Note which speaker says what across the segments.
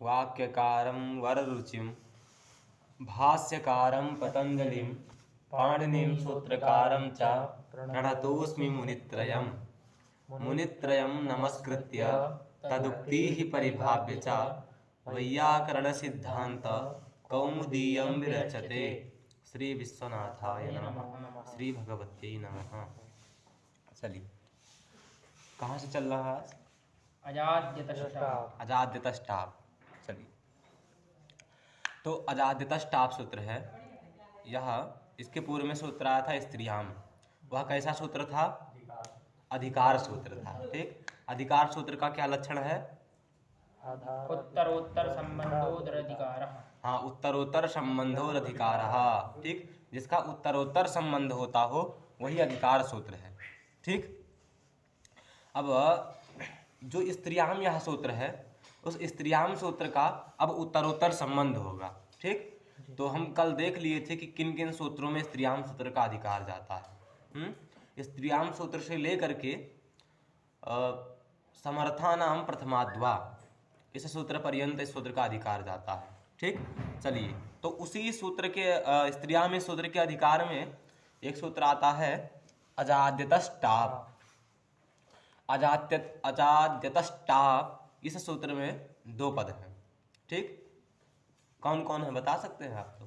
Speaker 1: वाक्यकारं वररुचिं भाष्यकारं पतञ्जलिं पाणिनिं सूत्रकारं च प्रणतोऽस्मि मुनित्रयम्। मुनित्रयं नमस्कृत्य तदुक्तिः परिभाव्य च वैयाकरणसिद्धान्त कौमुदीयं विरचते। श्री विश्वनाथाय नमः। श्री भगवत्यै नमः। चलिए, कहाँ से चल रहा है? अजाद्यतष्टाप। चलिए, तो अजाद्यतष्टाप सूत्र है यह। इसके पूर्व में सूत्र आया था स्त्रियाम। वह कैसा सूत्र था? अधिकार सूत्र था। ठीक, अधिकार सूत्र का क्या लक्षण है?
Speaker 2: उत्तरोत्तर संबंधोदधिकार।
Speaker 1: हाँ, उत्तरोत्तर संबंधोदधिकार। ठीक, जिसका उत्तरोत्तर संबंध होता हो वही अधिकार सूत्र है। ठीक, अब जो स्त्रियाम यह सूत्र है, उस स्त्रियाम सूत्र का अब उत्तरोत्तर संबंध होगा। ठीक, तो हम कल देख लिए थे कि किन किन सूत्रों में स्त्रियाम सूत्र का अधिकार जाता है। स्त्रियाम सूत्र से लेकर के समर्थानाम प्रथमाद्वा इस सूत्र पर्यंत इस सूत्र का अधिकार जाता है। ठीक, चलिए, तो उसी सूत्र के स्त्रियाम सूत्र के अधिकार में एक सूत्र आता है अजाद्यतष्टाप। अजाद्यतष्टाप, इस सूत्र में दो पद हैं। ठीक, कौन कौन है बता सकते हैं आप? तो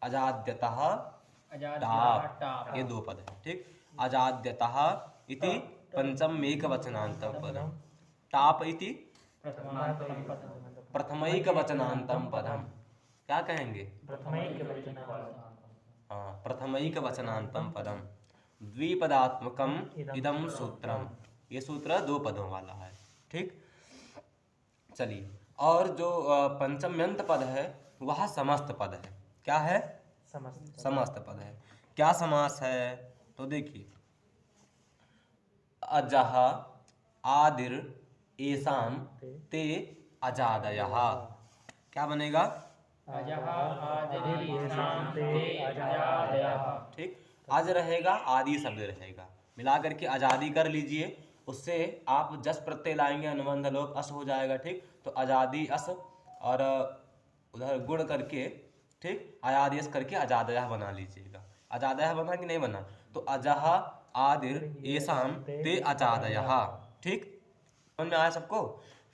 Speaker 1: अजाद्यतः टाप, ये दो पद हैं। ठीक, अजाद्यतः इति पंचमेकवचनान्तं पदम, टाप इति प्रथमैकवचनान्तं पदम। क्या कहेंगे? हाँ, प्रथमैकवचनान्तं पदम द्विपदात्मकम इदम सूत्रम। ये सूत्र दो पदों वाला है। ठीक, चलिए, और जो पंचम्यंत पद है वह समस्त पद है। क्या है? समस्त पद है। क्या समास है? तो देखिए, अजह आदिर एसाम ते अजादयः। क्या बनेगा? ठीक, अज रहेगा, आदि शब्द रहेगा, मिला करके आजादी कर लीजिए। उससे आप जस प्रत्यय लाएंगे, अनुबंध लोप अस हो जाएगा। ठीक, तो आजादी अस और उधर गुण करके, ठीक, आयादेश करके अजादयः बना लीजिएगा। अजादयः बना कि नहीं बना? तो अजह आदिर एसाम ते अजादयः। ठीक, समझ में आया सबको?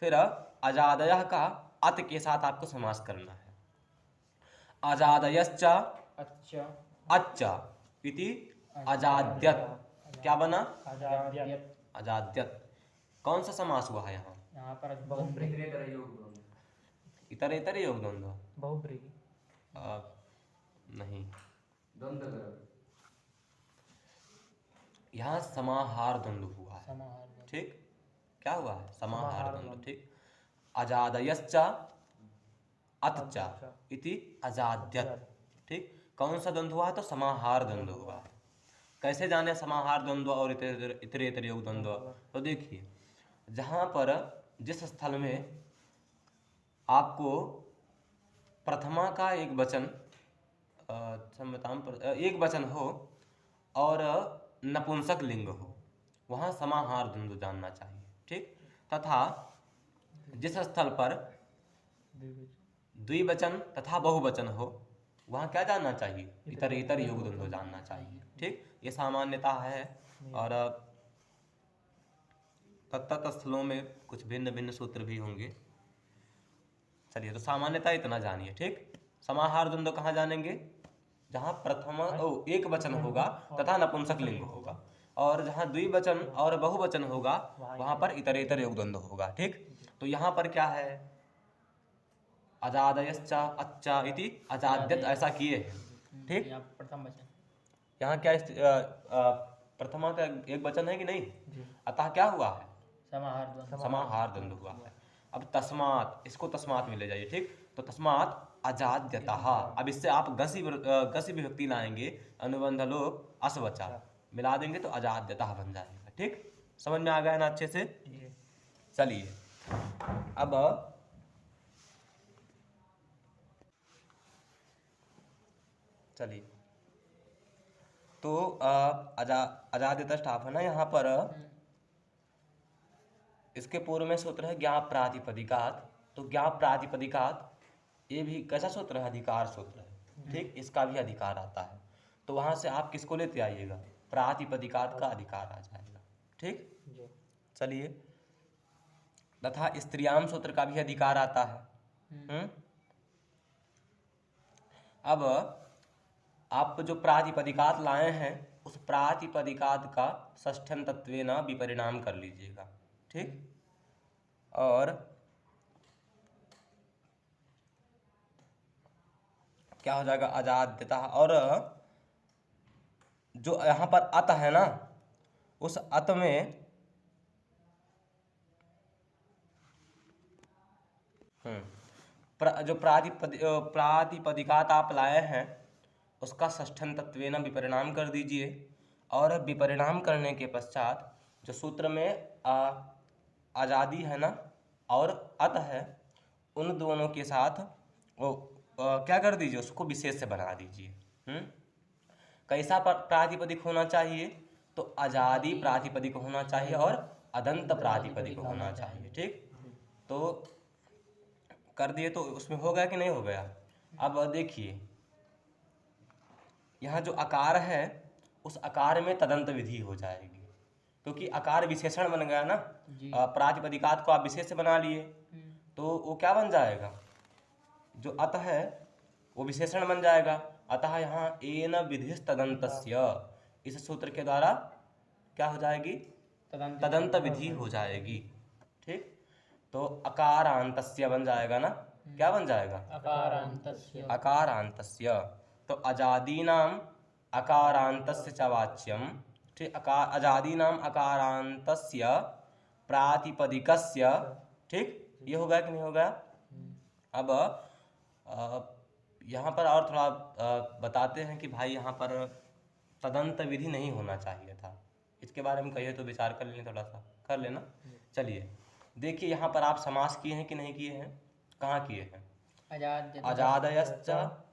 Speaker 1: फिर अजादयः का अत के साथ आपको समास करना है। अजादयश्च अच्छा इति अजाद्यत। क्या बना? अजाद्यत। कौन सा समास हुआ है यहाँ
Speaker 2: पर?
Speaker 1: इतरेतर योग द्वंद्व नहीं, यहाँ समाहार द्वंद्व हुआ है। ठीक, क्या हुआ है? समाहार द्वंद्व। ठीक, अजादयश्च अतचा इति अजाद्यत। ठीक, कौन सा द्वंद्व हुआ है? तो समाहार द्वंद्व हुआ है। कैसे जाने समाहार द्वंद्व और इतरेतर योग द्वंद्व? तो देखिए, जहाँ पर जिस स्थल में आपको प्रथमा का एक वचन एक वचन हो और नपुंसक लिंग हो, वहाँ समाहार द्वंद्व जानना चाहिए। ठीक, तथा जिस स्थल पर द्विवचन तथा बहुवचन हो, वहाँ क्या जानना चाहिए? इतरेतर योग द्वंद्व जानना चाहिए। ठीक, ये सामान्यता है, और तत्त स्थलों में कुछ भिन्न भिन्न सूत्र भी होंगे। चलिए, तो सामान्यता इतना जानिए। ठीक, समाहार द्वंद्व कहाँ जानेंगे? जहाँ प्रथमा एक वचन होगा तथा नपुंसक लिंग होगा, और जहाँ द्विवचन और बहुवचन होगा वहाँ पर इतरेतर योग द्वंद्व होगा। ठीक, तो यहाँ पर क्या है? अजादयश्च अच्छा इति अजाद्यत, ऐसा किए हैं। ठीक,
Speaker 2: प्रथम वचन
Speaker 1: यहाँ क्या प्रथमा का एक वचन है कि नहीं? अतः क्या हुआ है? समाहार द्वंद्व हुआ है। अब तस्मात, इसको तस्मात में ले जाइए। ठीक, तो तस्मात अजाद्यतः, अब इससे आप गसी विभक्ति लाएंगे, अनुबंध लोप असवचा मिला देंगे तो अजाद्यतः बन जाएगा। ठीक, समझ में आ गया ना अच्छे से? चलिए, अब चलिए, तो अजाद्यतष्टाप है ना यहाँ पर। इसके पूर्व में सूत्र है ज्ञाप प्रातिपदिकात तो ज्ञा प्रातिपदिकात, ये भी कैसा सूत्र है? अधिकार सूत्र है, ठीक, इसका भी अधिकार आता है। तो वहाँ से आप किसको लेते आइएगा? प्रातिपदिकात का अधिकार आ जाएगा, ठीक।
Speaker 3: जी।
Speaker 1: चलिए, तथा स्त्रियाम सूत्र का भी अधिकार आता है। अब आप जो प्रातिपदिकात लाए हैं उस प्रातिपदिकात का षष्ठ्यं तत्वेन विपरिणाम कर लीजिएगा, ठीक। और क्या हो जाएगा? अजाद्यता। और जो यहाँ पर अत है ना, उस अत में जो प्रातिपदिकात आप लाए हैं उसका षष्ठ्यं तत्वेन विपरिणाम कर दीजिए। और विपरिणाम करने के पश्चात जो सूत्र में आज़ादी है ना और अत है, उन दोनों के साथ वो क्या कर दीजिए? उसको विशेष से बना दीजिए। कैसा प्रातिपदिक होना चाहिए? तो आज़ादी प्रातिपदिक होना चाहिए और अदंत प्रातिपदिक होना चाहिए, ठीक। तो कर दिए, तो उसमें हो गया कि नहीं हो गया? अब देखिए, यहाँ जो आकार है उस आकार में तदंत विधि हो जाएगी, क्योंकि आकार विशेषण बन गया ना। प्रातिपदिकात को आप विशेष से बना लिए, तो वो क्या बन जाएगा? जो अत है वो विशेषण बन जाएगा। अतः यहाँ एन विधिस् तदन्तस्य, इस सूत्र के द्वारा क्या हो जाएगी? तदंत विधि हो जाएगी, ठीक। तो अकारांतस्य बन जाएगा ना। क्या बन जाएगा?
Speaker 2: अकारांतस्य।
Speaker 1: अकारांतस्य। तो अजादीनाम अकारांतस्य च वाच्यम, ठीक। अजादीनाम अकारांतस्य प्रातिपदिकस्य, ठीक। ये हो गया कि नहीं हो गया? अब यहाँ पर और थोड़ा बताते हैं कि भाई यहाँ पर तदंत विधि नहीं होना चाहिए था। इसके बारे में कहिए तो विचार कर लें, थोड़ा सा कर लेना। चलिए देखिए, यहाँ पर आप समास किए हैं कि नहीं किए हैं? कहाँ किए हैं? अजादयश्च,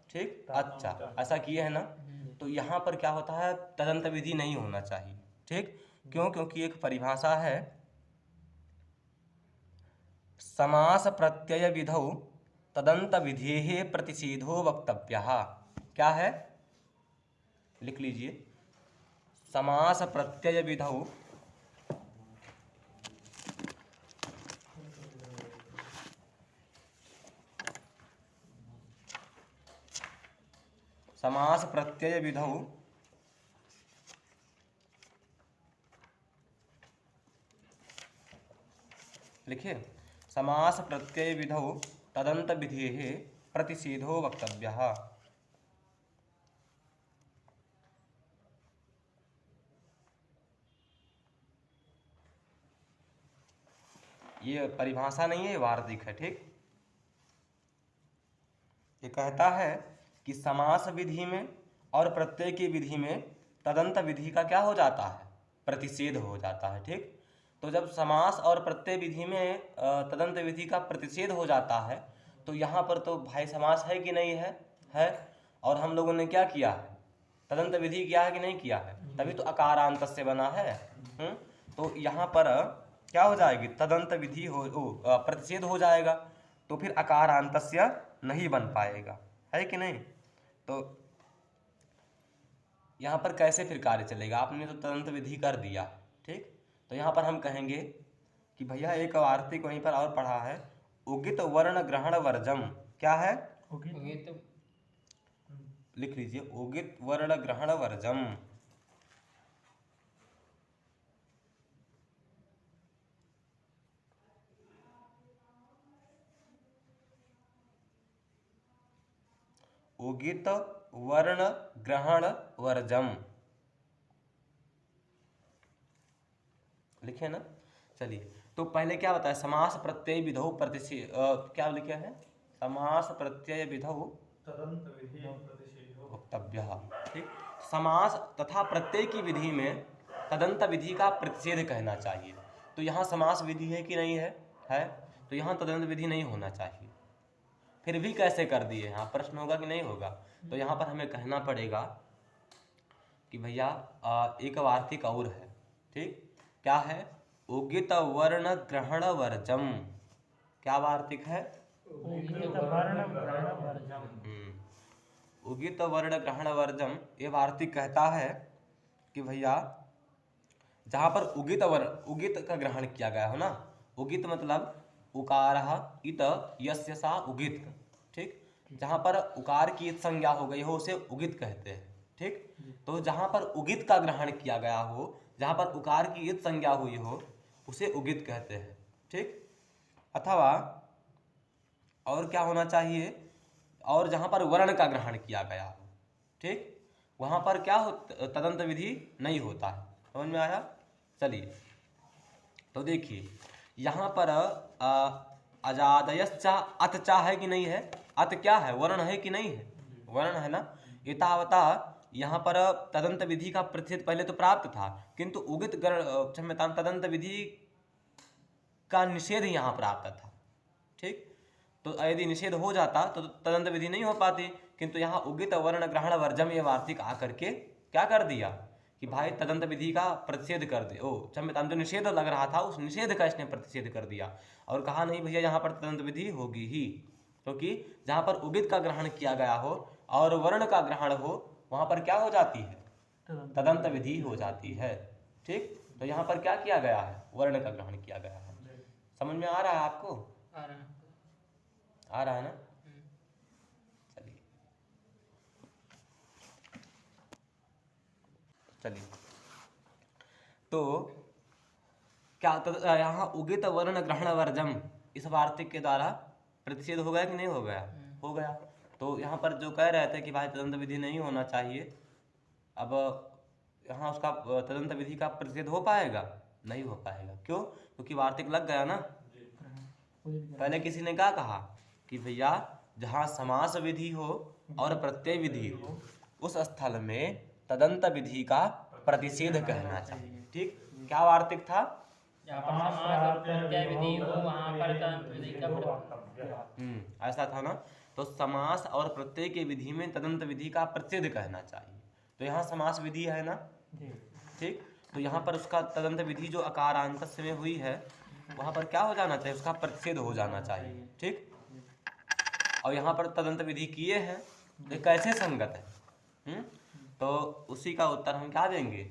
Speaker 1: ठीक, अच्छा, ऐसा किए हैं ना। तो यहाँ पर क्या होता है? तदंत विधि नहीं होना चाहिए, ठीक। क्यों? क्योंकि एक परिभाषा है, समास प्रत्यय विधौ तदंत विधेः प्रतिषेधो वक्तव्यः। क्या है? लिख लीजिए, समास प्रत्यय विधौ समास प्रत्यय विधौ लिखिए, समास प्रत्यय विधौ तदंत विधेः प्रतिषेधो वक्तव्यः। ये परिभाषा नहीं है, ये वार्तिक है, ठीक। ये कहता है कि समास विधि में और प्रत्यय की विधि में तदंत विधि का क्या हो जाता है? प्रतिषेध हो जाता है, ठीक। तो जब समास और प्रत्यय विधि में तदंत विधि का प्रतिषेध हो जाता है, तो यहाँ पर तो भाई समास है कि नहीं है? है। और हम लोगों ने क्या किया है? तदंत विधि किया है कि नहीं किया है? तभी तो अकारांत से बना है। तो यहाँ पर क्या हो जाएगी? तदंत विधि प्रतिषेध हो जाएगा, तो फिर अकारांतस्य नहीं बन पाएगा, है कि नहीं? तो यहाँ पर कैसे फिर कार्य चलेगा? आपने तो तदंत विधि कर दिया, ठीक। तो यहाँ पर हम कहेंगे कि भैया एक वार्तिक वहीं पर और पढ़ा है, उगित वर्ण ग्रहण वर्जम। क्या है? लिख लीजिए, उगित वर्ण ग्रहण वर्जम। उगित वर्ण ग्रहण वर्जम, लिखे ना। चलिए, तो पहले क्या बताया? समास प्रत्यय विधौ प्रतिषेध, क्या लिखे हैं? समास प्रत्यय विधौ वक्तव्यः, ठीक। समास तथा प्रत्यय की विधि में तदंत विधि का प्रतिषेध कहना चाहिए। तो यहाँ समास विधि है कि नहीं है? है। तो यहाँ तदंत विधि नहीं होना चाहिए। फिर भी कैसे कर दिए? यहाँ प्रश्न होगा कि नहीं होगा? तो यहाँ पर हमें कहना पड़ेगा कि भैया एक वार्तिक और है, ठीक। क्या है? उगित वर्ण ग्रहण वर्जम। क्या वार्तिक है?
Speaker 2: उगित वर्ण ग्रहण वर्जम।
Speaker 1: उगित वर्ण ग्रहण वर्जम। ये वार्तिक कहता है कि भैया जहाँ पर उगित का ग्रहण किया गया हो ना, उगित मतलब उकारः इत यस्य सा उगित, ठीक। जहाँ पर उकार की इत संज्ञा हो गई हो उसे उगित कहते हैं, ठीक। तो जहाँ पर उगित का ग्रहण किया गया हो, जहाँ पर उकार की इत संज्ञा हुई हो उसे उगित कहते हैं, ठीक। अथवा और क्या होना चाहिए, और जहाँ पर वर्ण का ग्रहण किया गया हो, ठीक, वहाँ पर क्या हो, तदंत विधि नहीं होता है। समझ में आया? चलिए तो देखिए यहाँ पर अजादयश्चा अतचा है कि नहीं है? अत क्या है? वर्ण है कि नहीं है? वर्ण है ना। एतावता यहाँ पर तदंत विधि का प्रतिषेध पहले तो प्राप्त था, किंतु उगित क्षम्यतां तदंत विधि का निषेध यहाँ प्राप्त था, ठीक। तो यदि निषेध हो जाता तो तदंत विधि नहीं हो पाती, किंतु यहाँ उगित वर्ण ग्रहण वर्जम ये वार्तिक आकर के क्या कर दिया कि भाई तदंत विधि का प्रतिषेध कर दे। क्षम्यतां जो निषेध लग रहा था उस निषेध का इसने प्रतिषेध कर दिया और कहा नहीं भैया यहाँ पर तदंत विधि होगी ही, क्योंकि जहाँ पर उगित का ग्रहण किया गया हो और वर्ण का ग्रहण हो वहाँ पर क्या हो जाती है? तदंत विधि हो जाती है, ठीक। तो यहाँ पर क्या किया गया है? वर्ण का ग्रहण किया गया है। समझ में आ रहा है आपको?
Speaker 2: आ रहा है।
Speaker 1: आ रहा है ना? चलिए चलिए तो क्या यहाँ उगित वर्ण ग्रहण वर्जम इस वार्तिक के द्वारा प्रतिषेध हो गया कि नहीं हो गया? हो गया। तो यहाँ पर जो कह रहे थे कि भाई तदंत विधि नहीं होना चाहिए, अब यहाँ उसका तदंत विधि का प्रतिषेध हो पाएगा? नहीं हो पाएगा। क्यों? क्योंकि वार्तिक लग गया ना। पहले किसी ने क्या कहा कि भैया जहाँ समास विधि हो और प्रत्यय विधि हो उस स्थल में तदंत विधि का प्रतिषेध कहना चाहिए, ठीक। क्या वार्तिक था?
Speaker 2: जहाँ पर समास और प्रत्यय विधि हो वहाँ पर तदंत विधि का प्रतिषेध।
Speaker 1: ऐसा था ना। तो समास और प्रत्यय के विधि में तदंत विधि का प्रतिषेध कहना चाहिए। तो यहाँ समास विधि है ना, ठीक। तो यहाँ पर उसका तदंत विधि जो अकारांतस्य में हुई है वहाँ पर क्या हो जाना चाहिए? उसका प्रतिषेध हो जाना चाहिए, ठीक। और यहाँ पर तदंत विधि किए हैं तो ये कैसे संगत है? तो उसी का उत्तर हम क्या देंगे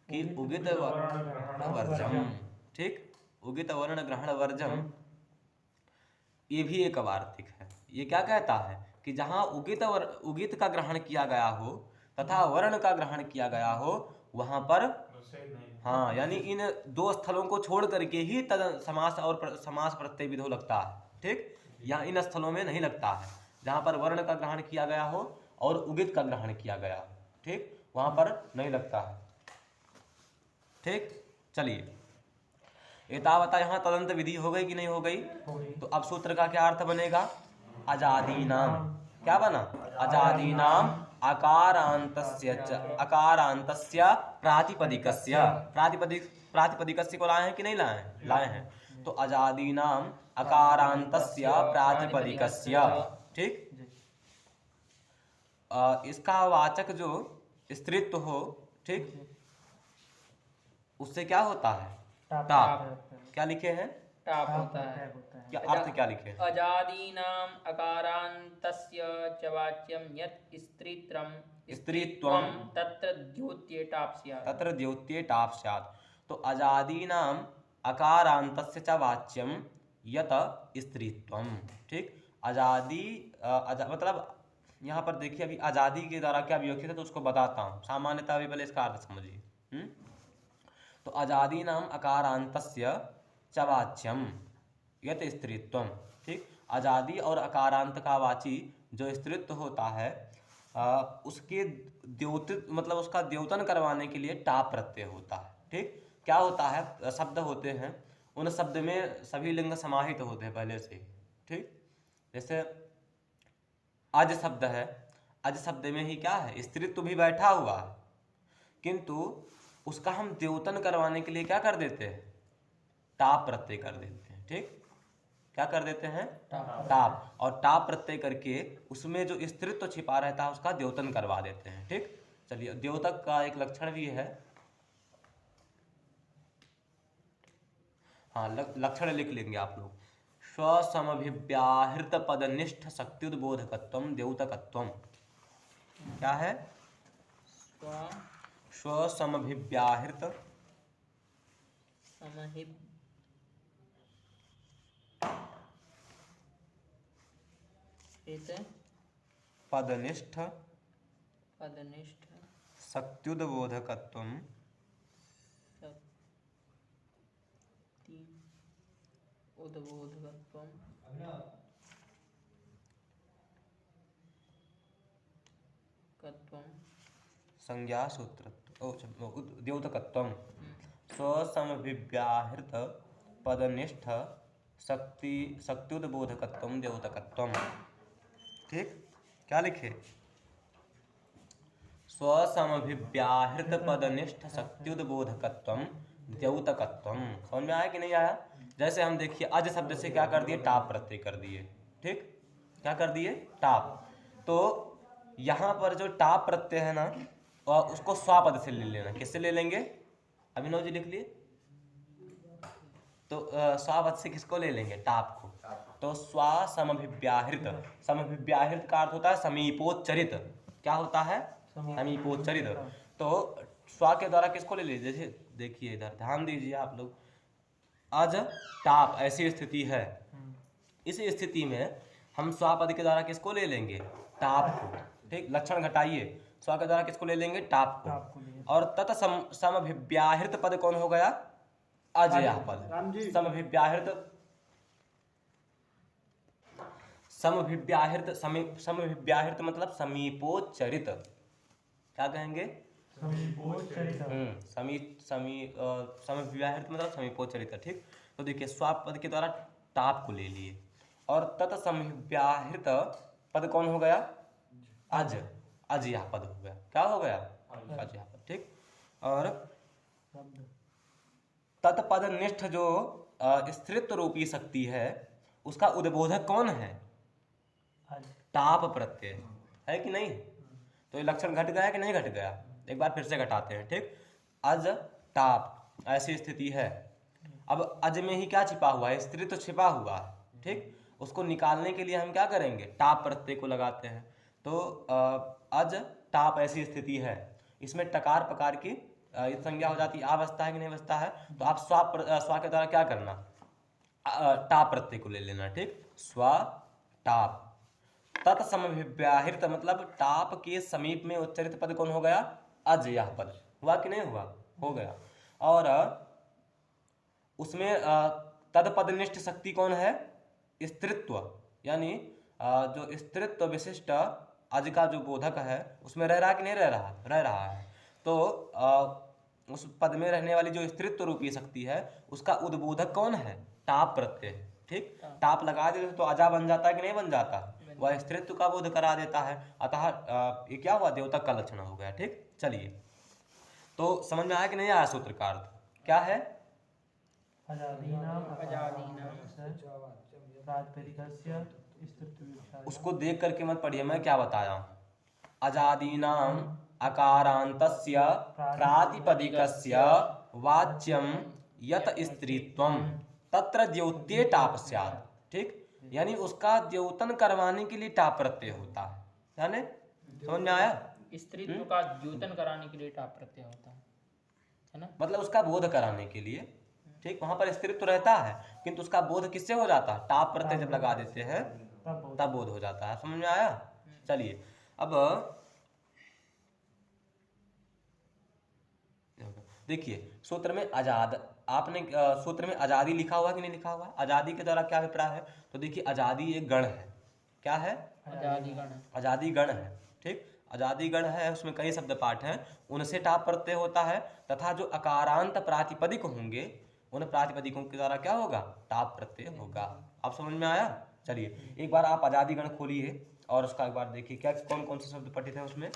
Speaker 1: कि उगित वर्ण वर्जम, ठीक। उगित वर्ण ग्रहण वर्जम ये भी एक वार्तिक है। ये क्या कहता है कि जहाँ उगित का ग्रहण किया गया हो तथा वर्ण का ग्रहण किया गया हो वहाँ पर हाँ, यानी इन दो स्थलों को छोड़ करके ही समास और समास प्रत्यय विधो लगता है, ठीक। यहाँ इन स्थलों में नहीं लगता है जहाँ पर वर्ण का ग्रहण किया गया हो और उगित का ग्रहण किया गया हो, ठीक, वहाँ पर नहीं लगता है, ठीक। चलिए एतावता यहाँ तदंत विधि हो गई कि नहीं हो गई? तो अब सूत्र का क्या अर्थ बनेगा? अजादी नाम। क्या बना? अजादी नाम अकारांतस्य प्रातिपदिकस्य। प्रातिपदिकस्य को लाए हैं कि नहीं लाए हैं? लाए हैं। तो अजादी नाम अकारांतस्य प्रातिपदिकस्य, ठीक। इसका वाचक जो स्त्रीत्व हो, ठीक, उससे क्या होता है? टाप। क्या लिखे हैं?
Speaker 2: टाप होता है।
Speaker 1: क्या अर्थ क्या लिखे हैं?
Speaker 2: अजादीनाम अकारान्तस्य च वाच्यं यत् स्त्रीत्वं तत्र द्योत्ये टाप स्यात्।
Speaker 1: तत्र द्योत्ये टाप स्यात्। तो अजादीनाम अकारान्तस्य च वाच्यं यत स्त्रीत्वं, ठीक। आजादी मतलब यहाँ पर देखिए अभी आज़ादी के द्वारा क्या विवक्षित है तो उसको बताता हूँ। सामान्यतः अभी पहले इसका अर्थ समझिए। तो आज़ादी नाम अकारांतस्य च वाच्यम यत स्त्रीत्वम, ठीक। आज़ादी और अकारांत का वाची जो स्त्रीत्व होता है उसके द्योतित मतलब उसका द्योतन करवाने के लिए टाप प्रत्यय होता है, ठीक। क्या होता है? शब्द होते हैं, उन शब्द में सभी लिंग समाहित होते हैं पहले से, ठीक। जैसे अज शब्द है, अज शब्द में ही क्या है? स्त्रीत्व भी बैठा हुआ है, किंतु उसका हम द्योतन करवाने के लिए क्या कर देते हैं? टाप प्रत्यय कर देते हैं, ठीक। क्या कर देते हैं? टाप। और टाप प्रत्यय करके उसमें जो स्त्रीत्व छिपा रहता है उसका द्योतन करवा देते हैं, ठीक। चलिए द्योतक का एक लक्षण भी है, हाँ लक्षण लिख लेंगे आप लोग। स्वसमभिव्याहृत पदनिष्ठ शक्त्युद्बोधकत्वम द्योतकत्वम। क्या है? स्वसमभिव्याहृत पदनिष्ठ शक्त्युद्बोधकत्वम संज्ञा सूत्र द्योतकत्वम। स्वसमभिव्याहृत पदनिष्ठ शक्त्युद्बोधकत्वम द्योतकत्वम। ठीक, क्या लिखे? स्वसमभिव्याहृत पदनिष्ठ शक्त्युद्बोधकत्वम द्योतकत्वम। समझ में आया कि नहीं आया? जैसे हम देखिए अज शब्द से क्या कर दिए? टाप प्रत्यय कर दिए। ठीक, क्या कर दिए? टाप। तो यहाँ पर जो टाप प्रत्यय है ना, उसको स्वापद से ले लेना। किससे ले लेंगे? अभिनव जी लिख लिए। तो स्वापद से किसको ले लेंगे? टाप को। तो स्वा समभिव्याहृत, समभिव्याहृत का अर्थ होता है समीपोच्चरित। क्या होता है? समीपोच्चरित। तो स्वा के द्वारा किसको ले लीजिए? जैसे देखिए इधर ध्यान दीजिए आप लोग, अज टाप ऐसी स्थिति है। इस स्थिति में हम स्वापद के द्वारा किसको ले लेंगे? टाप को। ठीक, लक्षण घटाइए। स्वा के द्वारा किसको ले लेंगे? टाप को। और तत् समभिव्याहृत पद कौन हो गया? अजया पद। समभिव्याहृत मतलब समीपोच्चरित। क्या कहेंगे? समभिव्याहृत मतलब समीपोच्चरित। ठीक, तो देखिए स्वापद के द्वारा टाप को ले लिए और तत्समभिव्याहृत पद कौन हो गया? अज। अज यह पद हो गया। क्या हो गया? अज यह पद। ठीक, और तत्पद निष्ठ जो स्त्रीत्व रूपी शक्ति है उसका उद्बोधक कौन है? टाप प्रत्यय है कि नहीं? तो ये लक्षण घट गया कि नहीं घट गया? एक बार फिर से घटाते हैं। ठीक, अज टाप ऐसी स्थिति है। अब अज में ही क्या छिपा हुआ है? स्त्रीत्व छिपा हुआ है। ठीक, उसको निकालने के लिए हम क्या करेंगे? टाप प्रत्यय को लगाते हैं। तो अज टाप ऐसी स्थिति है, इसमें टकार पकार की संज्ञा हो जाती है। अवस्था है कि नहीं अवस्था है? तो आप स्वा के द्वारा क्या करना? टाप प्रत्यय को ले लेना। ठीक, स्वा टाप। तत्समभिव्याहृत मतलब टाप के समीप में उच्चरित पद कौन हो गया? अज यह पद। हुआ कि नहीं हुआ? हो गया। और उसमें तत्पदनिष्ठ शक्ति कौन है? स्त्रीत्व, यानी जो स्त्रीत्व विशिष्ट अज का जो बोधक है उसमें रह रहा कि नहीं रह रहा? रह रहा है। तो उस पद में रहने वाली जो स्त्रीत्व रूपी शक्ति है उसका उद्बोधक कौन है? टाप प्रत्यय। ठीक, टाप लगा देते तो अजा बन जाता है कि नहीं बन जाता? वह स्त्रीत्व का बोध करा देता है। अतः ये क्या हुआ? द्योतक का लक्षण हो गया। ठीक, चलिए तो समझ में आया कि नहीं आया? सूत्र का अर्थ क्या है? उसको देख करके मत पढ़िए, मैं क्या बताया हूं। अजादीनाम अकारांतस्य प्रातिपदिकस्य वाच्यम यत स्त्रीत्वम तत्र द्योत्ये टाप स्यात्। ठीक, यानी उसका द्योतन करवाने के लिए टाप प्रत्यय होता है। यानी समझ में आया?
Speaker 2: स्त्रीत्व का द्योतन कराने के लिए टाप प्रत्यय होता है ना?
Speaker 1: मतलब उसका बोध कराने के लिए। ठीक, वहां पर स्त्रीत्व रहता है किंतु उसका बोध किससे हो जाता है? टाप प्रत्यय जब लगा देते हैं तब बोध हो जाता है। समझ में आया? चलिए अब देखिए सूत्र में आजाद, आपने सूत्र में आजादी लिखा हुआ कि नहीं लिखा हुआ? आजादी के द्वारा क्या अभिप्राय है? तो देखिए आजादी एक गण है। क्या है?
Speaker 2: आजादी गण।
Speaker 1: आजादी गण है। ठीक, आजादी गण है, उसमें कई शब्द पाठ हैं, उनसे टाप प्रत्यय होता है तथा जो अकारांत प्रातिपदिक होंगे उन प्रातिपदिकों के द्वारा क्या होगा? टाप प्रत्यय होगा। आप समझ में आया? चलिए एक बार आप आजादी गण खोलिए और उसका एक बार देखिए क्या कौन कौन से शब्द पठित है उसमें।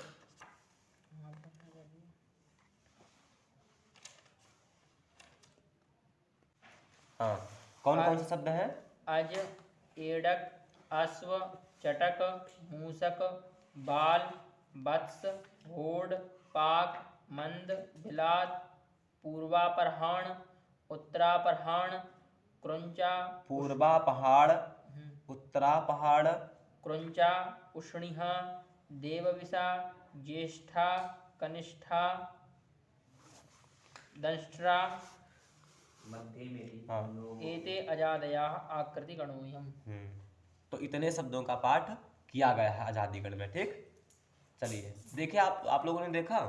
Speaker 1: हाँ, कौन कौन से शब्द हैं?
Speaker 2: अज, एड़क, अश्व, चटक, मूषक, बाल, वत्स, घोड़, पाक, मंद, बिलात, पूर्वापरहाण, उत्तरापरहाण, क्रुंचा
Speaker 1: पूर्वा पहाड़, उत्तरा पहाड़,
Speaker 2: क्रुंचा उष्णिहा देवविषा ज्येष्ठा कनिष्ठा दंष्ट्रा
Speaker 1: हाँ।
Speaker 2: एते अजादयाः आकृतिगणोऽयम्।
Speaker 1: तो इतने शब्दों का पाठ किया गया है आजादीगढ़ में, ठीक। चलिए देखिए, आप लोगों ने देखा।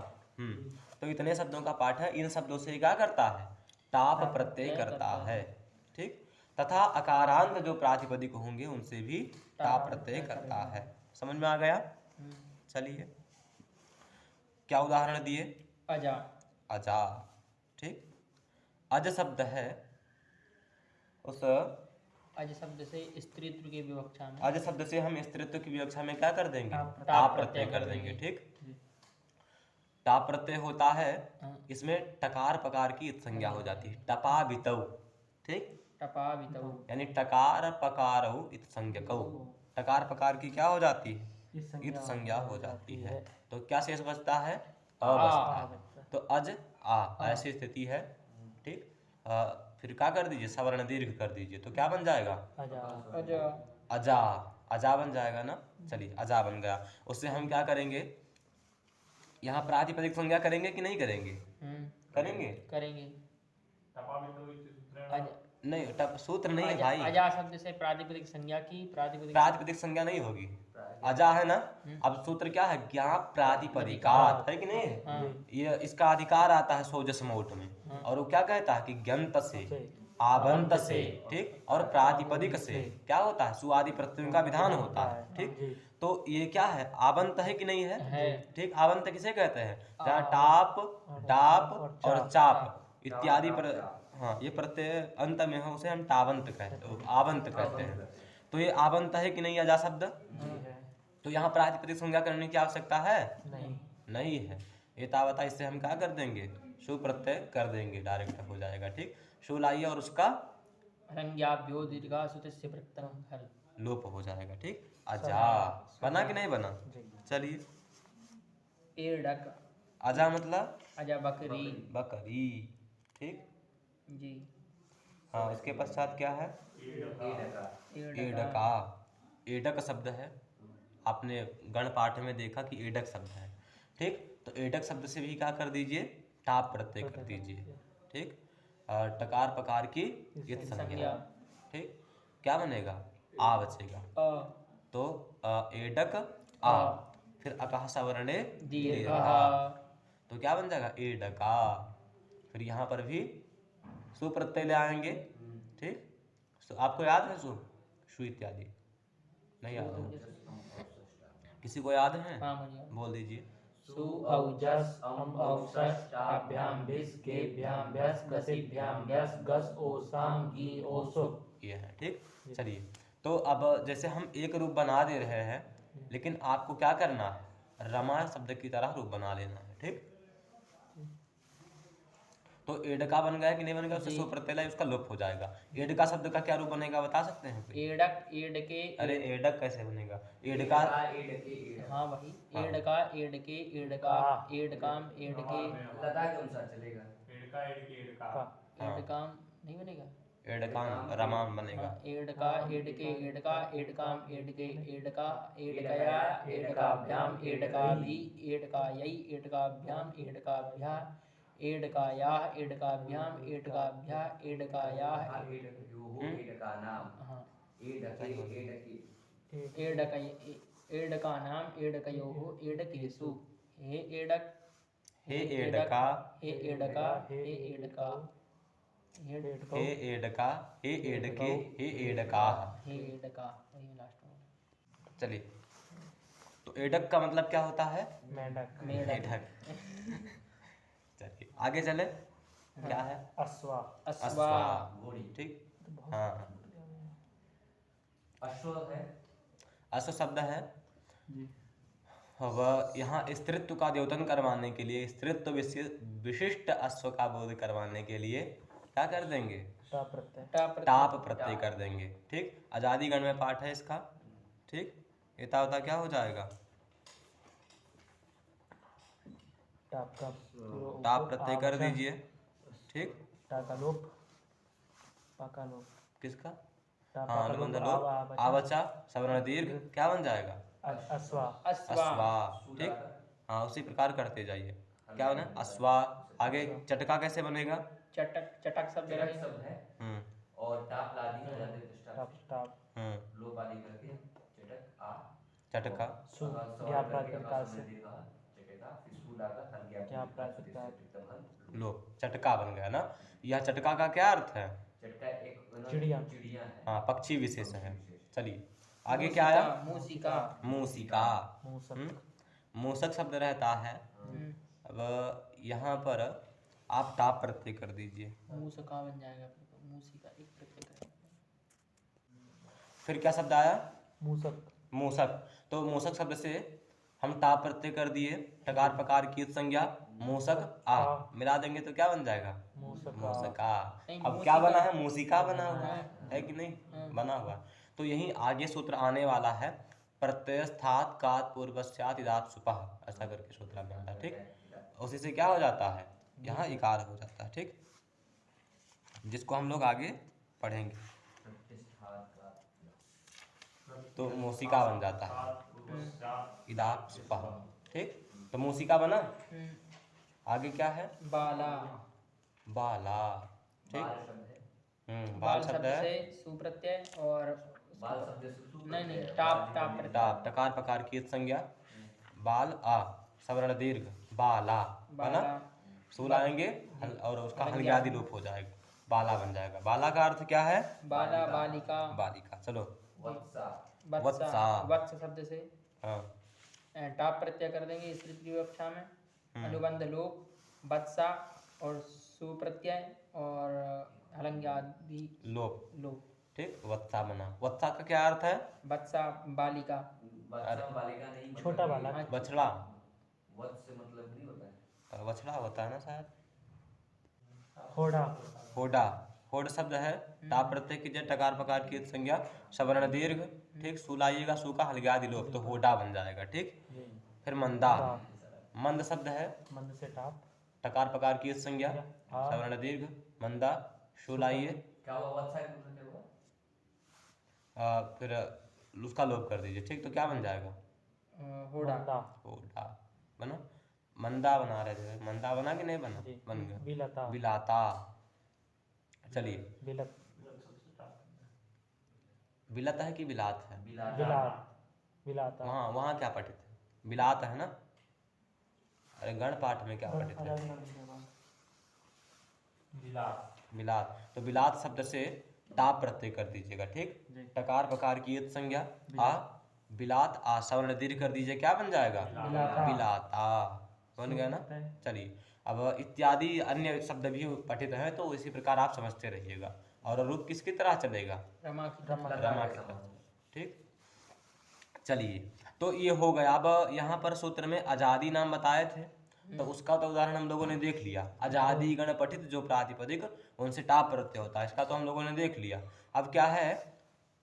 Speaker 1: तो इतने शब्दों का पाठ है। इन शब्दों से क्या करता है? टाप प्रत्यय करता है, ठीक। तथा अकारांत जो प्रातिपदिक होंगे उनसे भी टाप प्रत्यय करता है। समझ में आ गया? चलिए, क्या उदाहरण दिए?
Speaker 2: अजा
Speaker 1: अजा, ठीक। अज शब्द है, उस
Speaker 2: अज शब्द से स्त्रीत्व की विवक्षा में
Speaker 1: अज शब्द से हम स्त्रीत्व की विवक्षा में क्या कर देंगे?
Speaker 2: टाप
Speaker 1: टाप प्रत्यय कर देंगे, ठीक। टाप प्रत्यय होता है,
Speaker 2: हाँ।
Speaker 1: इसमें टकार पकार की संज्ञा हो जाती है। टपा बितौ, ठीक।
Speaker 2: टपा बितौ
Speaker 1: यानी टकार पकारौ इत संज्ञकौ। टकार पकार की क्या हो जाती है? इत संज्ञा हो जाती है। तो क्या शेष बचता है? अ बचता है। तो अज आ ऐसी स्थिति है, ठीक। फिर क्या कर दीजिए? सवर्ण दीर्घ कर दीजिए, तो क्या बन जाएगा?
Speaker 2: अजा
Speaker 1: अजा। अजा बन जाएगा ना। चलिए, अजा बन गया। उससे हम क्या करेंगे? यहाँ प्रातिपदिक संज्ञा करेंगे कि नहीं करेंगे? करेंगे।
Speaker 2: करेंगे।
Speaker 1: नहीं, टप सूत्र नहीं है भाई।
Speaker 2: अजा शब्द से प्रातिपदिक संज्ञा की
Speaker 1: प्रातिपदिक संज्ञा नहीं होगी। अजा है ना। अब सूत्र क्या है? ज्ञा प्रातिपदिकात, है कि नहीं? ये इसका अधिकार आता है सोजस मोट में, और वो क्या कहता है कि ज्ञंत से, आबंत से, ठीक, और प्रातिपदिक से क्या होता है? सुआदि प्रत्ययों का विधान होता है, ठीक। तो ये क्या है? आबंत है कि नहीं है? ठीक। आबंत किसे कहते हैं? जहाँ टाप, डाप और चाप इत्यादि पर, हाँ, ये प्रत्यय अंत में हो उसे हम टावंत कहते हैं, आवंत कहते हैं। तो ये आवंत है कि नहीं अजा शब्द? तो यहाँ प्रातिपदिक संज्ञा करने की आवश्यकता है? नहीं है। एतावता इससे हम क्या कर देंगे? शु प्रत्यय कर देंगे, डायरेक्ट हो जाएगा, ठीक। शु लाइए और उसका
Speaker 2: रंग्याभ्यो दीर्घा सुतस्य प्रत्ययं हल
Speaker 1: लोप हो जाएगा, ठीक। अजा बना कि नहीं बना? चलिए,
Speaker 2: एड़क
Speaker 1: अजा मतलब
Speaker 2: अजा बकरी
Speaker 1: बकरी, ठीक
Speaker 2: जी।
Speaker 1: हाँ। इसके पश्चात क्या है? एडका। एडक शब्द है, आपने गण पाठ में देखा कि एडक शब्द है, ठीक। तो एडक शब्द से भी क्या कर दीजिए? टाप प्रत्यय कर दीजिए, ठीक। टकार पकार की इत संज्ञा, ठीक। क्या बनेगा? आ बचेगा। तो एडक आ, फिर अकह सवर्णे दीर्घा, तो क्या बन जाएगा? एडका। फिर यहाँ पर भी सु प्रत्यय ले आएंगे, ठीक। तो आपको याद है सु इत्यादि? नहीं याद है? किसी को याद है?
Speaker 2: हाँ, मुझे
Speaker 1: बोल दीजिए।
Speaker 2: सु औजस अम औसस टाभ्याम भिस गेभ्याम भ्यस गसिभ्याम भ्यस गस ओसाम गी ओसुक।
Speaker 1: ये है, ठीक। चलिए, तो अब जैसे हम एक रूप बना दे रहे हैं, लेकिन आपको क्या करना है? रमा शब्द की तरह रूप बना लेना है, ठीक। तो एडका बन गया कि नहीं बन गया? उससे सु प्रत्यय लाए, उसका लोप हो जाएगा। एडका शब्द का क्या रूप बनेगा, बता सकते हैं कोई?
Speaker 2: एडक एडके
Speaker 1: अरे एडक कैसे बनेगा? एडका,
Speaker 2: हाँ वही एडका एडके एडका एडकाम एडके एडकाम नहीं बनेगा।
Speaker 1: एडकाम रमाम बनेगा।
Speaker 2: एडका एडके एडका एडकाम एडके एडका एडकया एडकाभ्याम एडकाभि एडकायै एडकाभ्याम एडकाभ्या एडकायाः एडकाभ्याम एडकाभ्या एडकायाः हाँ एडकानाम एडकयोः एडकेषु हे एडक
Speaker 1: हे एडका,
Speaker 2: हे एडका हे एडका
Speaker 1: हे एडका, हे एडके, हे एडकाः।
Speaker 2: हे एडका, वही लास्ट में।
Speaker 1: चलिए, तो एडक का मतलब क्या होता है?
Speaker 2: मेढक।
Speaker 1: मेढक। चलिए आगे चले। क्या है?
Speaker 2: अश्वा।
Speaker 1: अश्वा, ठीक। हाँ, अश्व शब्द है। वह यहाँ स्त्रीत्व का द्योतन करवाने के लिए, स्त्रीत्व विशिष्ट अश्व का बोध करवाने के लिए क्या कर देंगे? टाप प्रत्यय कर देंगे, ठीक। आजादी गण में पाठ है इसका, ठीक। एतावता क्या हो जाएगा? टाप प्रत्यय कर दीजिए, ठीक।
Speaker 2: टाका लोप पाका लोप
Speaker 1: किसका?
Speaker 2: टापा
Speaker 1: हाँ,
Speaker 2: का
Speaker 1: अनुबंध
Speaker 2: लोप
Speaker 1: लोप
Speaker 2: आवा
Speaker 1: आवचा सवर्ण दीर्घ क्या बन जाएगा?
Speaker 2: अश्वा
Speaker 1: अस्वा। ठीक, हाँ उसी प्रकार करते जाइए। क्या बना? अस्वा। आगे चटका कैसे बनेगा?
Speaker 3: चटक चटक शब्द
Speaker 4: चटक
Speaker 3: रहेगा।
Speaker 4: शब्द है
Speaker 1: हम्म
Speaker 4: और टाप लादी हो जाते हैं
Speaker 2: टाप टाप
Speaker 1: हम्म
Speaker 4: लोप आदि करके चटक आ
Speaker 1: चटका
Speaker 2: सु
Speaker 4: अकाल सवाल
Speaker 2: ज्ञा
Speaker 4: करके
Speaker 2: प्रातिपदिक
Speaker 4: अकाल
Speaker 2: से
Speaker 4: समय दीर्घ चटका फिर सु लागा हल गया
Speaker 2: ज्ञा प्रातिपदिक
Speaker 1: लोप चटका बन गया ना। यह चटका का क्या अर्थ है?
Speaker 4: चटका एक
Speaker 2: चिड़िया।
Speaker 4: चिड़िया है
Speaker 1: हाँ, पक्षी विशेष है। चलिए आगे क्या आया?
Speaker 3: मूसिका।
Speaker 1: मूसिका।
Speaker 2: मूसक
Speaker 1: मूसक शब्द रहता है।
Speaker 3: हम्म,
Speaker 1: अब यहाँ पर आप टाप प्रत्यय कर दीजिए।
Speaker 3: मूसका बन जाएगा फिर तो। मूसिका एक प्रत्यय करेंगे।
Speaker 1: फिर क्या शब्द आया?
Speaker 2: मूसक
Speaker 1: मूसक। तो मूसक शब्द से हम टाप प्रत्यय कर दिए। टकार पकार की संज्ञा मूसक आ मिला देंगे तो क्या बन जाएगा?
Speaker 2: मूसका
Speaker 1: मूसका।
Speaker 3: नहीं,
Speaker 1: अब क्या
Speaker 3: मूसिका।
Speaker 1: बना है? मूसिका बना हुआ है कि नहीं? बना हुआ। तो यही आगे सूत्र आने वाला है, प्रत्ययस्थात् कात् पूर्वस्यात् इदात् सुपः, ऐसा करके सूत्र बनता है। ठीक, उसी से क्या हो जाता है? यहाँ इकार हो जाता है। ठीक, जिसको हम लोग आगे पढ़ेंगे। तो मूसिका बन जाता है इदात् सुपः। ठीक, तो मूसिका बना।
Speaker 3: हम्म,
Speaker 1: आगे क्या है?
Speaker 3: बाला।
Speaker 1: बाला। ठीक,
Speaker 4: बाल शब्द है
Speaker 1: बाल शब्द है।
Speaker 3: से सुप्रत्यय और
Speaker 4: बाल शब्द से सु
Speaker 3: नहीं नहीं टाप टाप प्रत्यय।
Speaker 1: टाप टकार पकार की संज्ञा बाल आ सवर्ण दीर्घ बाला बना।
Speaker 3: बाला
Speaker 1: सूल आएंगे और उसका हल्ग्यादि लोप हो जाएगा, बाला बन जाएगा। बाला का अर्थ क्या है?
Speaker 3: बाला बालिका।
Speaker 1: बालिका। चलो
Speaker 4: वत्सा
Speaker 3: वत्सा।
Speaker 1: वत्सा।
Speaker 3: वत्स शब्द से
Speaker 1: हाँ
Speaker 3: टाप प्रत्यय कर देंगे इस तृतीय कक्षा में। अनुबंध लोप वत्सा और सुप्रत्यय और हलंग्यादि
Speaker 1: लोप।
Speaker 3: लोप।
Speaker 1: ठीक, वत्सा बना। वत्सा का क्या अर्थ है?
Speaker 3: वत्सा बालिका।
Speaker 4: वत्सा बालिका नहीं मतलब
Speaker 2: छोटा बालक।
Speaker 3: हाँ,
Speaker 1: बछड़ा।
Speaker 4: वत्स मतलब नहीं होता है
Speaker 1: बछड़ा होता है ना शायद।
Speaker 2: होड़ा
Speaker 1: होडा। होड शब्द है। टाप प्रत्यय कीजिए टकार पकार की संज्ञा सवर्ण दीर्घ। ठीक, सूल आइएगा, सू का हल्ग्यादि लोप तो होडा बन जाएगा। ठीक, फिर मंदा। मंद शब्द है।
Speaker 2: मंद से टाप
Speaker 1: टकार पकार की संज्ञा
Speaker 2: हाँ।
Speaker 1: सवर्ण दीर्घ मंदा। शूल आइए,
Speaker 4: क्या हुआ वत्सा का मतलब क्या हुआ
Speaker 1: फिर उसका लोप कर दीजिए। ठीक, तो क्या बन जाएगा?
Speaker 3: होड़ा।
Speaker 2: मंदा
Speaker 1: होडा बना। मंदा बना रहे थे, मंदा बना कि नहीं बना?
Speaker 2: जी।
Speaker 1: बन गया।
Speaker 2: बिलता
Speaker 1: बिलाता। चलिए,
Speaker 2: बिलत
Speaker 1: बिलत है कि बिलात है?
Speaker 2: बिलात बिलाता
Speaker 1: वहाँ वहाँ क्या पठित है? बिलात है ना। अरे गण पाठ में क्या पठित है? बिलात। तो बिलात शब्द से टाप प्रत्यय कर दीजिएगा। ठीक, टकार पकार की यत संज्ञा आ बिलात आ सवर्ण दीर्घ कर दीजिए, क्या बन जाएगा?
Speaker 2: बिलाता।
Speaker 1: बिलाता बन गया ना। चलिए, अब इत्यादि अन्य शब्द भी पठित हैं तो इसी प्रकार आप समझते रहिएगा। और रूप किसकी तरह चलेगा?
Speaker 3: रमा की
Speaker 1: रमा की तरह। ठीक, चलिए, तो ये हो गया। अब यहाँ पर सूत्र में आजादी नाम बताए थे, तो उसका तो उदाहरण हम लोगों ने देख लिया। आजादी गण पठित जो प्रातिपदिक उनसे टाप प्रत्यय होता है, इसका तो हम लोगों ने देख लिया। अब क्या है?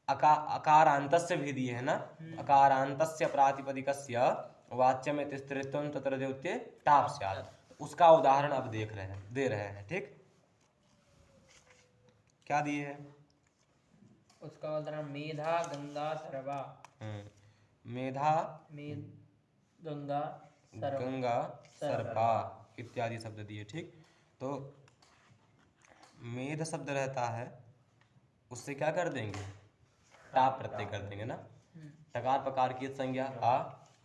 Speaker 1: अकारांतस्य भी दिए है ना। अकारांतस्य प्रातिपदिकस्य वाच्यम इति स्त्रीत्वं तत्र द्योत्ये टाप स्यात्। उसका उदाहरण अब दे रहे हैं। ठीक, क्या दिए है?
Speaker 3: उसका उदाहरण मेधा गंगा सर्वा।
Speaker 1: मेधा
Speaker 3: मेध गंगा सर्वा।
Speaker 1: गंगा सर्पा इत्यादि शब्द दिए। ठीक, तो मेध शब्द रहता है, उससे क्या कर देंगे? टाप प्रत्यय कर देंगे ना। टकार पकार की संज्ञा आ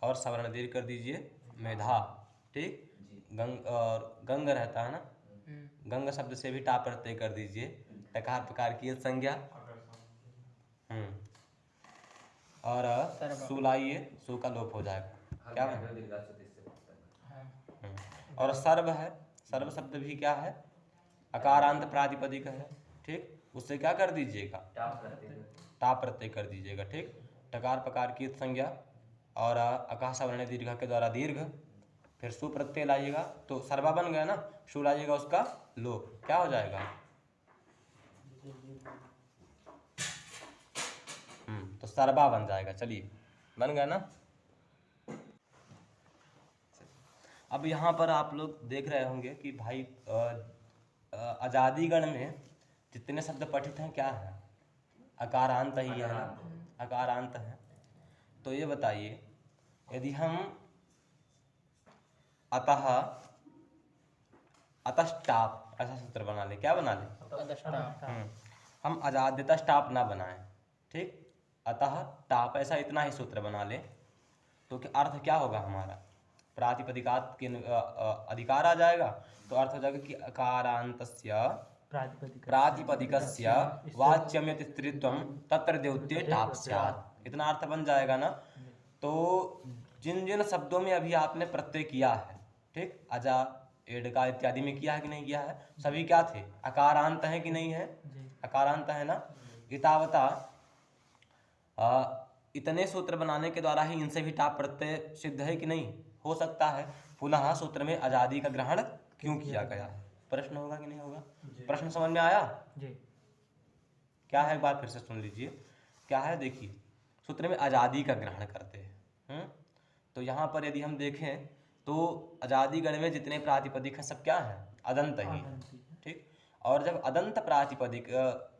Speaker 1: और सवर्ण दीर्घ कर दीजिए मेधा। ठीक, और गंग रहता है ना, गंग शब्द से भी टाप प्रत्यय कर दीजिए टकार पकार की संज्ञा और सू लाइए, सू का लोप हो जाएगा। क्या बना? और सर्व है। सर्व शब्द भी क्या है? अकारांत प्रातिपदिक है। ठीक, उससे क्या कर दीजिएगा? टाप प्रत्यय कर दीजिएगा। ठीक, टकार पकार की संज्ञा और अका सवर्ण दीर्घ के द्वारा दीर्घ, फिर सु प्रत्यय लाइएगा तो सर्वा बन गया ना। शू लाइएगा, उसका लोप क्या हो जाएगा? तो सर्वा बन जाएगा। चलिए, बन गया ना। अब यहाँ पर आप लोग देख रहे होंगे कि भाई आजादी गण में जितने शब्द पठित हैं क्या है? अकारांत ही है ना, अकारांत है। तो ये बताइए, यदि हम अतः अतस्टाप ऐसा सूत्र बना ले, क्या बना ले?
Speaker 3: अदष्टा
Speaker 1: हम अजाद्यता स्टाप ना बनाएं, ठीक। अतः टाप ऐसा इतना ही सूत्र बना ले, तो कि अर्थ क्या होगा हमारा? प्रातिपदिकात के अधिकार आ जाएगा, तो अर्थ हो जाएगा कि अकारांतस्य प्रातिपदिकस्य वाच्यम यत् स्त्रीत्वं तत्र द्योत्ये टाप स्यात्। इतना अर्थ बन जाएगा ना। तो जिन जिन शब्दों में अभी आपने प्रत्यय किया है, ठीक, अजा एडका इत्यादि में किया है कि नहीं किया है, सभी क्या थे? अकारांत है कि नहीं है? अकारांत है ना। इतावता इतने सूत्र बनाने के द्वारा ही इनसे भी टाप प्रत्यय सिद्ध है कि नहीं? हो सकता है। पुनः सूत्र में आजादी का ग्रहण क्यों किया गया है? प्रश्न होगा कि नहीं होगा? प्रश्न समझ में आया? क्या है, एक बार फिर से सुन लीजिए। क्या है, देखिए, सूत्र में आजादी का ग्रहण करते हैं। तो यहाँ पर यदि हम देखें तो आजादी गण में जितने प्रातिपदिक हैं सब क्या हैं? अदंत ही, ठीक। और जब अदंत प्रातिपदिक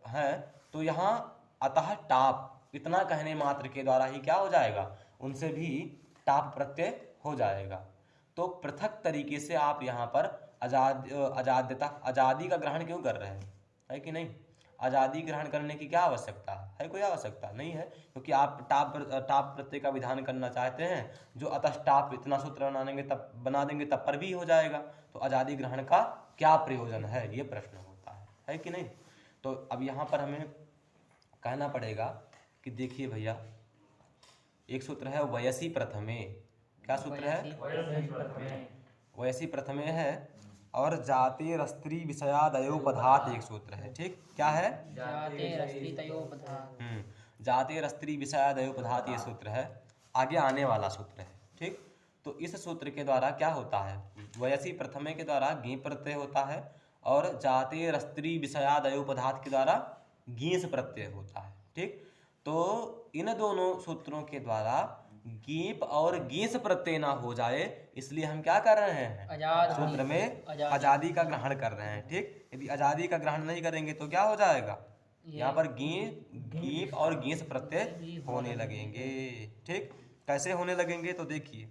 Speaker 1: है तो यहाँ अतः टाप इतना कहने मात्र के द्वारा ही क्या हो जाएगा? उनसे भी टाप प्रत्यय हो जाएगा। तो पृथक तरीके से आप यहाँ पर आजादी का ग्रहण क्यों कर रहे हैं? है कि नहीं? आजादी ग्रहण करने की क्या आवश्यकता है? कोई आवश्यकता नहीं है, क्योंकि आप टाप प्रत्यय का विधान करना चाहते हैं। जो अतः टाप इतना सूत्र बना देंगे तब पर भी हो जाएगा। तो आजादी ग्रहण का क्या प्रयोजन है, ये प्रश्न होता है कि नहीं? तो अब यहाँ पर हमें कहना पड़ेगा कि देखिए भैया, एक सूत्र है वयसी प्रथमे। क्या सूत्र है? वयसी प्रथमे है। और जातेरस्त्री विषयादयोपधात एक सूत्र है, ठीक। क्या है? जातेरस्त्री विषयादयोपधात ये सूत्र है, आगे आने वाला सूत्र है, ठीक। तो इस सूत्र के द्वारा क्या होता है? वयसी प्रथमे के द्वारा गी प्रत्यय होता है, और जातेरस्त्री विषयादयोपधात के द्वारा गीस प्रत्यय होता है, ठीक। तो इन दोनों सूत्रों के द्वारा गीप और गीस प्रत्यय ना हो जाए, इसलिए हम क्या कर रहे हैं? सूत्र में आजादी का ग्रहण कर रहे हैं, ठीक। यदि आजादी का ग्रहण नहीं करेंगे तो क्या हो जाएगा? यहाँ पर गीप और गीस प्रत्यय होने लगेंगे, ठीक। कैसे होने लगेंगे? तो देखिए,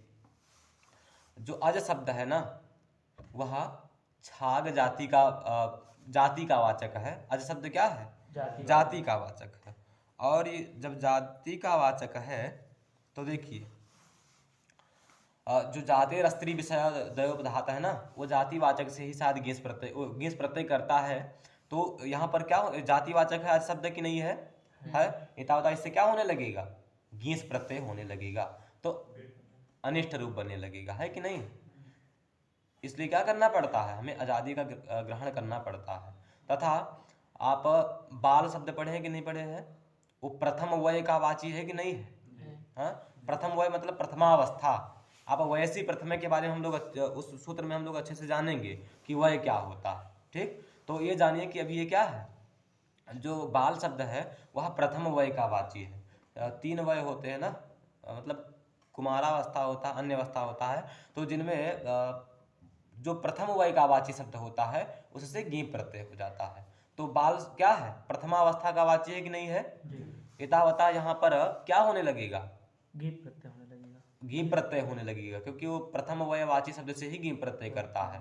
Speaker 1: जो अज शब्द है ना, वह छाग जाति का वाचक है। अज शब्द क्या है? जाति का वाचक है। और ये जब जाति का वाचक है तो देखिए, जो जातेर स्त्री विषय दयोपधात है ना, वो जातिवाचक से ही शायद गीस प्रत्यय करता है। तो यहाँ पर क्या जातिवाचक है आज शब्द की नहीं है? इतावता इससे क्या होने लगेगा? गीस प्रत्यय होने लगेगा, तो अनिष्ट रूप बनने लगेगा, है कि नहीं? इसलिए क्या करना पड़ता है? हमें आजादी का ग्रहण करना पड़ता है। तथा आप बाल शब्द पढ़े हैं कि नहीं पढ़े हैं? वो प्रथम वय का वाची है कि नहीं है? हाँ, प्रथम वय मतलब प्रथमावस्था। आप वयसी प्रथमे के बारे में हम लोग उस सूत्र में हम लोग अच्छे से जानेंगे कि वय क्या होता है, ठीक। तो ये जानिए कि अभी ये क्या है, जो बाल शब्द है वह प्रथम वय का वाची है। 3 वय होते हैं ना, मतलब कुमारावस्था होता है, अन्य अवस्था होता है। तो जिनमें जो प्रथम वय का वाची शब्द होता है उससे गीप प्रत्यय हो जाता है। तो बाल क्या है? प्रथमावस्था का वाची है कि नहीं है? इतावता यहाँ पर क्या होने लगेगा? गीप प्रत्यय होने लगेगा, क्योंकि वो प्रथम वयवाची शब्द से ही गीप प्रत्यय करता है।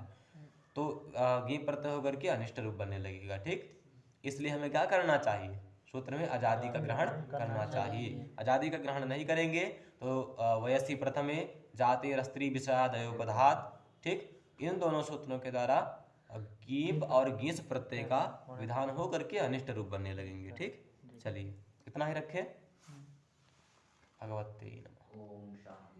Speaker 1: तो गीप प्रत्यय होकर के अनिष्ट रूप बनने लगेगा, ठीक। इसलिए हमें क्या करना चाहिए? सूत्र में आजादी का ग्रहण करना चाहिए। आजादी का ग्रहण नहीं करेंगे तो वयसी प्रथमे जातेर स्त्री विषयादयोपधात, ठीक, इन दोनों सूत्रों के द्वारा गीप और गीस प्रत्यय का विधान हो करके अनिष्ट रूप बनने लगेंगे, ठीक। चलिए इतना ही रखें। भगवते नमः।
Speaker 2: ओम शांति।